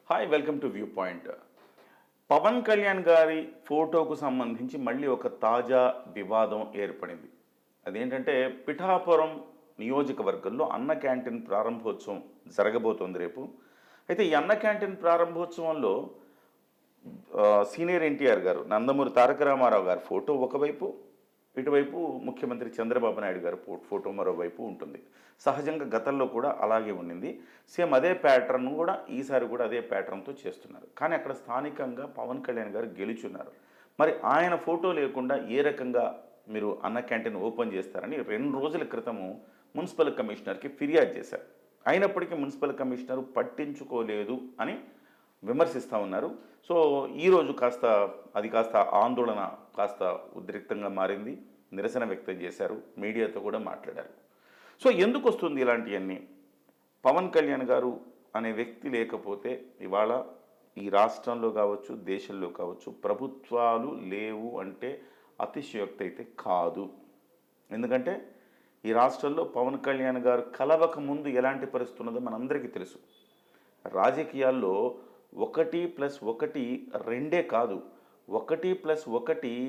Hi welcome to view point. Pawan Kalyan గారి ఫోటోకు సంబంధించి మళ్ళీ ఒక తాజా వివాదం ఏర్పడింది. అదేంటంటే పిఠాపురం నియోజకవర్గంలో అన్న క్యాంటీన్ ప్రారంభోత్సవం జరగబోతోంది రేపు. అయితే ఈ అన్న క్యాంటీన్ ప్రారంభోత్సవంలో సీనియర్ ఎన్టీఆర్ గారు, నందమూరి తారక రామారావు గారి ఫోటో ఒకవైపు, ఇటువైపు ముఖ్యమంత్రి చంద్రబాబు నాయుడు గారి ఫోటో మరోవైపు ఉంటుంది. సహజంగా గతంలో కూడా అలాగే ఉండింది. సేమ్ అదే ప్యాటర్న్ కూడా ఈసారి కూడా అదే ప్యాటర్న్తో చేస్తున్నారు. కానీ అక్కడ స్థానికంగా పవన్ కళ్యాణ్ గారు గెలుచున్నారు. మరి ఆయన ఫోటో లేకుండా ఏ రకంగా మీరు అన్న క్యాంటీన్ ఓపెన్ చేస్తారని 2 రోజుల క్రితము మున్సిపల్ కమిషనర్కి ఫిర్యాదు చేశారు. అయినప్పటికీ మున్సిపల్ కమిషనర్ పట్టించుకోలేదు అని విమర్శిస్తూ ఉన్నారు. సో ఈరోజు కాస్త ఆందోళన కాస్త ఉద్రిక్తంగా మారింది. నిరసన వ్యక్తం చేశారు, మీడియాతో కూడా మాట్లాడారు. సో ఎందుకు వస్తుంది ఇలాంటివన్నీ? పవన్ కళ్యాణ్ గారు అనే వ్యక్తి లేకపోతే ఇవాళ ఈ రాష్ట్రంలో కావచ్చు, దేశంలో కావచ్చు ప్రభుత్వాలు లేవు అంటే అతిశయోక్తి అయితే కాదు. ఎందుకంటే ఈ రాష్ట్రంలో పవన్ కళ్యాణ్ గారు కలవక ముందు ఎలాంటి పరిస్థితి ఉన్నదో మనందరికీ తెలుసు. రాజకీయాల్లో 1+1 2 కాదు, 1+1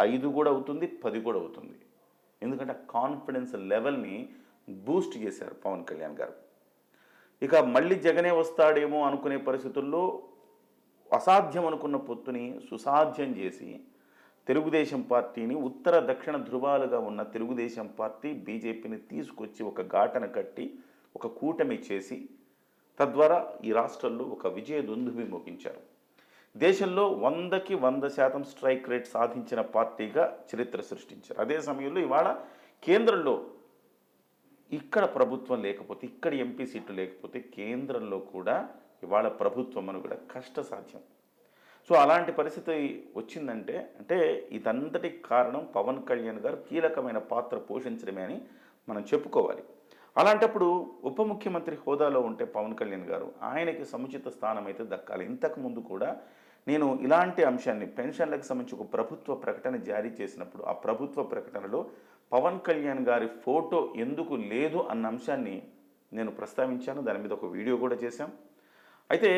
5 కూడా అవుతుంది, 10 కూడా అవుతుంది. ఎందుకంటే కాన్ఫిడెన్స్ లెవెల్ని బూస్ట్ చేశారు పవన్ కళ్యాణ్ గారు. ఇక మళ్ళీ జగనే వస్తాడేమో అనుకునే పరిస్థితుల్లో అసాధ్యం అనుకున్న పొత్తుని సుసాధ్యం చేసి తెలుగుదేశం పార్టీని, ఉత్తర దక్షిణ ధృవాలుగా ఉన్న తెలుగుదేశం పార్టీ బీజేపీని తీసుకొచ్చి ఒక ఘాటన కట్టి ఒక కూటమి చేసి తద్వారా ఈ రాష్ట్రంలో ఒక విజయ దుందుభి మోగించారు. దేశంలో 100కి 100% స్ట్రైక్ రేట్ సాధించిన పార్టీగా చరిత్ర సృష్టించారు. అదే సమయంలో ఇవాళ కేంద్రంలో ఇక్కడ ప్రభుత్వం లేకపోతే, ఇక్కడ ఎంపీ సీట్లు లేకపోతే కేంద్రంలో కూడా ఇవాళ ప్రభుత్వం అని కూడా కష్టసాధ్యం. సో అలాంటి పరిస్థితి వచ్చిందంటే ఇదంతటికి కారణం పవన్ కళ్యాణ్ గారు కీలకమైన పాత్ర పోషించడమే అని మనం చెప్పుకోవాలి. అలాంటప్పుడు ఉప ముఖ్యమంత్రి హోదాలో ఉంటే పవన్ కళ్యాణ్ గారు ఆయనకి సముచిత స్థానం అయితే దక్కాలి. ఇంతకుముందు కూడా నేను ఇలాంటి అంశాన్ని పెన్షన్లకు సంబంధించి ఒక ప్రభుత్వ ప్రకటన జారీ చేసినప్పుడు ఆ ప్రభుత్వ ప్రకటనలో పవన్ కళ్యాణ్ గారి ఫోటో ఎందుకు లేదు అన్న అంశాన్ని నేను ప్రస్తావించాను. దాని మీద ఒక వీడియో కూడా చేశాం. అయితే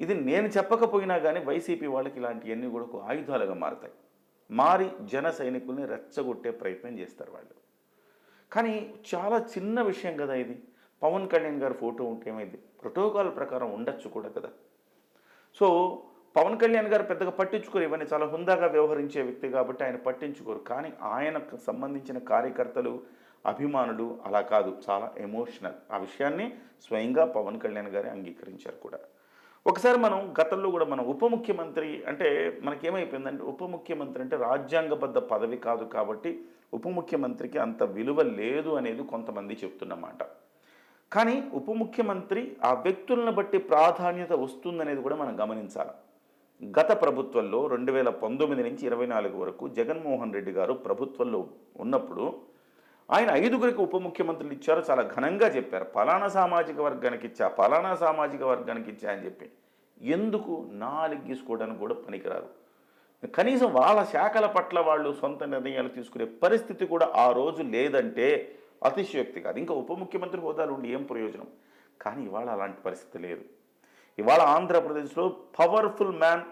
ఇది నేను చెప్పకపోయినా కానీ వైసీపీ వాళ్ళకి ఇలాంటివన్నీ కూడా ఒక ఆయుధాలుగా మారుతాయి. మారి జన సైనికుల్ని రెచ్చగొట్టే ప్రయత్నం చేస్తారు వాళ్ళు. కానీ చాలా చిన్న విషయం కదా ఇది. పవన్ కళ్యాణ్ గారి ఫోటో ఉంటే ఏమైంది? ప్రోటోకాల్ ప్రకారం ఉండొచ్చు కూడా కదా. సో పవన్ కళ్యాణ్ గారు పెద్దగా పట్టించుకోరు, ఇవన్నీ చాలా హుందాగా వ్యవహరించే వ్యక్తి కాబట్టి ఆయన పట్టించుకోరు. కానీ ఆయనకు సంబంధించిన కార్యకర్తలు, అభిమానులు అలా కాదు, చాలా ఎమోషనల్. ఆ విషయాన్ని స్వయంగా పవన్ కళ్యాణ్ గారే అంగీకరించారు కూడా. ఒకసారి మనం గతంలో కూడా మనం ఉప ముఖ్యమంత్రి అంటే మనకేమైపోయిందంటే, ఉప ముఖ్యమంత్రి అంటే రాజ్యాంగబద్ధ పదవి కాదు కాబట్టి ఉప ముఖ్యమంత్రికి అంత విలువ లేదు అనేది కొంతమంది చెప్తున్నమాట. కానీ ఉప ముఖ్యమంత్రి ఆ వ్యక్తులను బట్టి ప్రాధాన్యత వస్తుందనేది కూడా మనం గమనించాలి. గత ప్రభుత్వంలో 2019 నుంచి 24 వరకు జగన్మోహన్ రెడ్డి గారు ప్రభుత్వంలో ఉన్నప్పుడు ఆయన 5గురికి ఉప ముఖ్యమంత్రులు ఇచ్చారు. చాలా ఘనంగా చెప్పారు, పలానా సామాజిక వర్గానికి ఇచ్చా, పలానా సామాజిక వర్గానికి ఇచ్చా అని చెప్పి. ఎందుకు? 4 గీసుకోవడానికి కూడా పనికిరారు. కనీసం వాళ్ళ శాఖల పట్ల వాళ్ళు సొంత నిర్ణయాలు తీసుకునే పరిస్థితి కూడా ఆ రోజు లేదంటే అతిశయోక్తి కాదు. ఇంకా ఉప ముఖ్యమంత్రి హోదాలు ఉండి ఏం ప్రయోజనం? కానీ ఇవాళ అలాంటి పరిస్థితి లేదు. ఇవాళ ఆంధ్రప్రదేశ్లో powerful man,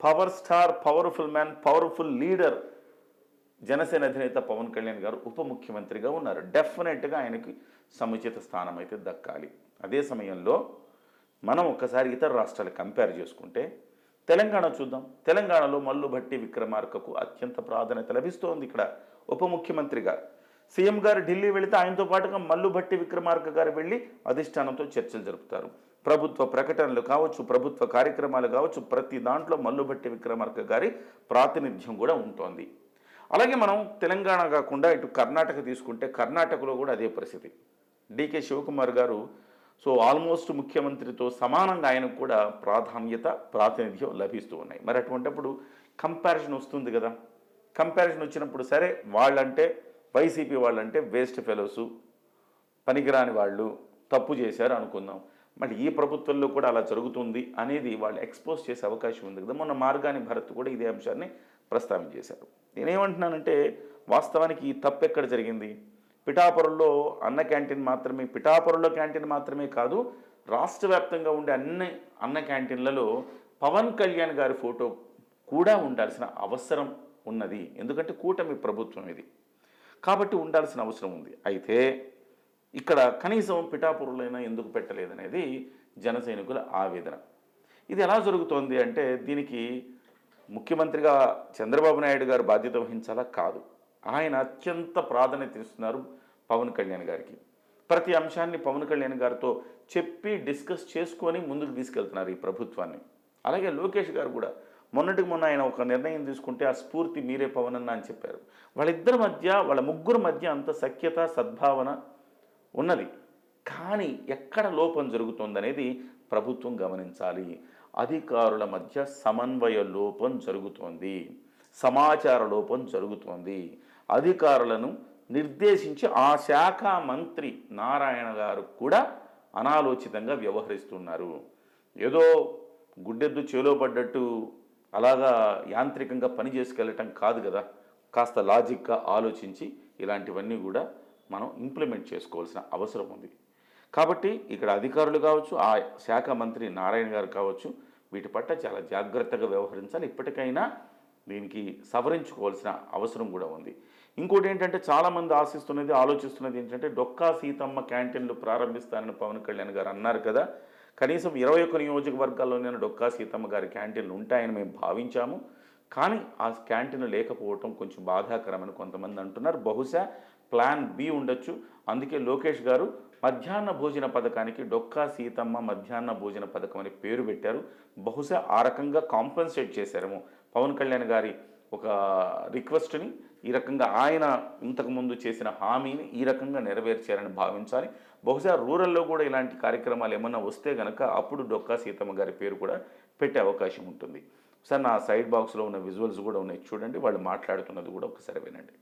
power star, powerful man, powerful leader Janasena అధినేత పవన్ కళ్యాణ్ గారు ఉప ముఖ్యమంత్రిగా ఉన్నారు. డెఫినెట్గా ఆయనకి సముచిత స్థానం అయితే దక్కాలి. అదే సమయంలో మనం ఒక్కసారి ఇతర రాష్ట్రాలు కంపేర్ చేసుకుంటే తెలంగాణ చూద్దాం. తెలంగాణలో మల్లుభట్టి విక్రమార్కకు అత్యంత ప్రాధాన్యత లభిస్తోంది. ఇక్కడ ఉప ముఖ్యమంత్రిగా సీఎం గారు ఢిల్లీ వెళితే ఆయనతో పాటుగా మల్లుభట్టి విక్రమార్క గారు వెళ్ళి అధిష్టానంతో చర్చలు జరుపుతారు. ప్రభుత్వ ప్రకటనలు కావచ్చు, ప్రభుత్వ కార్యక్రమాలు కావచ్చు, ప్రతి దాంట్లో మల్లుభట్టి విక్రమార్క గారి ప్రాతినిధ్యం కూడా ఉంటుంది. అలాగే మనం తెలంగాణ కాకుండా ఇటు కర్ణాటక తీసుకుంటే కర్ణాటకలో కూడా అదే పరిస్థితి. డికే శివకుమార్ గారు సో ఆల్మోస్ట్ ముఖ్యమంత్రితో సమానంగా ఆయనకు కూడా ప్రాతినిధ్యం లభిస్తూ ఉన్నాయి. మరి అటువంటిప్పుడు కంపారిజన్ వస్తుంది కదా. కంపారిజన్ వచ్చినప్పుడు సరే వాళ్ళంటే వైసీపీ వాళ్ళంటే వేస్ట్ ఫెలోసు, పనికిరాని వాళ్ళు, తప్పు చేశారు అనుకుందాం. మరి ఈ ప్రభుత్వంలో కూడా అలా జరుగుతుంది అనేది వాళ్ళు ఎక్స్పోజ్ చేసే అవకాశం ఉంది కదా. మొన్న మార్గాని భరత్ కూడా ఇదే అంశాన్ని ప్రస్తావించేశారు. నేనేమంటున్నానంటే వాస్తవానికి ఈ తప్పు ఎక్కడ జరిగింది? పిఠాపురంలో అన్న క్యాంటీన్ మాత్రమే, పిఠాపురంలో క్యాంటీన్ మాత్రమే కాదు, రాష్ట్ర వ్యాప్తంగా ఉండే అన్న క్యాంటీన్లలో పవన్ కళ్యాణ్ గారి ఫోటో కూడా ఉండాల్సిన అవసరం ఉన్నది. ఎందుకంటే కూటమి ప్రభుత్వం ఇది, కాబట్టి ఉండాల్సిన అవసరం ఉంది. అయితే ఇక్కడ కనీసం పిఠాపురంలోనైనా ఎందుకు పెట్టలేదనేది జన సైనికుల ఆవేదన. ఇది ఎలా జరుగుతోంది అంటే దీనికి ముఖ్యమంత్రిగా చంద్రబాబు నాయుడు గారు బాధ్యత వహించాలా? కాదు. ఆయన అత్యంత ప్రాధాన్యత ఇస్తున్నారు పవన్ కళ్యాణ్ గారికి. ప్రతి అంశాన్ని పవన్ కళ్యాణ్ గారితో చెప్పి డిస్కస్ చేసుకొని ముందుకు తీసుకెళ్తున్నారు ఈ ప్రభుత్వాన్ని. అలాగే లోకేష్ గారు కూడా మొన్నటికి మొన్న ఆయన ఒక నిర్ణయం తీసుకుంటే ఆ స్ఫూర్తి మీరే పవన్ అన్న అని చెప్పారు. వాళ్ళిద్దరి మధ్య, వాళ్ళ ముగ్గురు మధ్య అంత సఖ్యత, సద్భావన ఉన్నది. కానీ ఎక్కడ లోపం జరుగుతోందనేది ప్రభుత్వం గమనించాలి. అధికారుల మధ్య సమన్వయ లోపం జరుగుతోంది, సమాచార లోపం జరుగుతోంది. అధికారులను నిర్దేశించి ఆ శాఖ మంత్రి నారాయణ గారు కూడా అనాలోచితంగా వ్యవహరిస్తున్నారు. ఏదో గుడ్డెద్దు చేలో పడ్డట్టు అలాగా యాంత్రికంగా పని చేసుకెళ్ళటం కాదు కదా. కాస్త లాజిక్గా ఆలోచించి ఇలాంటివన్నీ కూడా మనం ఇంప్లిమెంట్ చేసుకోవాల్సిన అవసరం ఉంది. కాబట్టి ఇక్కడ అధికారులు కావచ్చు, ఆ శాఖ మంత్రి నారాయణ గారు కావచ్చు, వీటి పట్ల చాలా జాగ్రత్తగా వ్యవహరించాలి. ఇప్పటికైనా దీనికి సవరించుకోవాల్సిన అవసరం కూడా ఉంది. ఇంకోటి ఏంటంటే చాలామంది ఆలోచిస్తున్నది ఏంటంటే డొక్కా సీతమ్మ క్యాంటీన్లు ప్రారంభిస్తానని పవన్ కళ్యాణ్ గారు అన్నారు కదా. కనీసం 21 నియోజకవర్గాల్లోనే డొక్కా సీతమ్మ గారి క్యాంటీన్లు ఉంటాయని మేము భావించాము. కానీ ఆ క్యాంటీన్ లేకపోవటం కొంచెం బాధాకరమని కొంతమంది అంటున్నారు. బహుశా ప్లాన్ బి ఉండొచ్చు. అందుకే లోకేష్ గారు మధ్యాహ్న భోజన పథకానికి డొక్కా సీతమ్మ మధ్యాహ్న భోజన పథకం అని పేరు పెట్టారు. బహుశా ఆ రకంగా కాంపెన్సేట్ చేశారేమో పవన్ కళ్యాణ్ గారి ఒక రిక్వెస్ట్ని. ఈ రకంగా ఆయన ఇంతకుముందు చేసిన హామీని ఈ రకంగా నెరవేర్చారని భావించాలి. బహుశా రూరల్లో కూడా ఇలాంటి కార్యక్రమాలు ఏమన్నా వస్తే కనుక అప్పుడు డొక్కా సీతమ్మ గారి పేరు కూడా పెట్టే అవకాశం ఉంటుంది. సార్, నా సైడ్ బాక్స్లో ఉన్న విజువల్స్ కూడా ఉన్నాయి చూడండి. వాళ్ళు మాట్లాడుతున్నది కూడా ఒకసారి వినండి.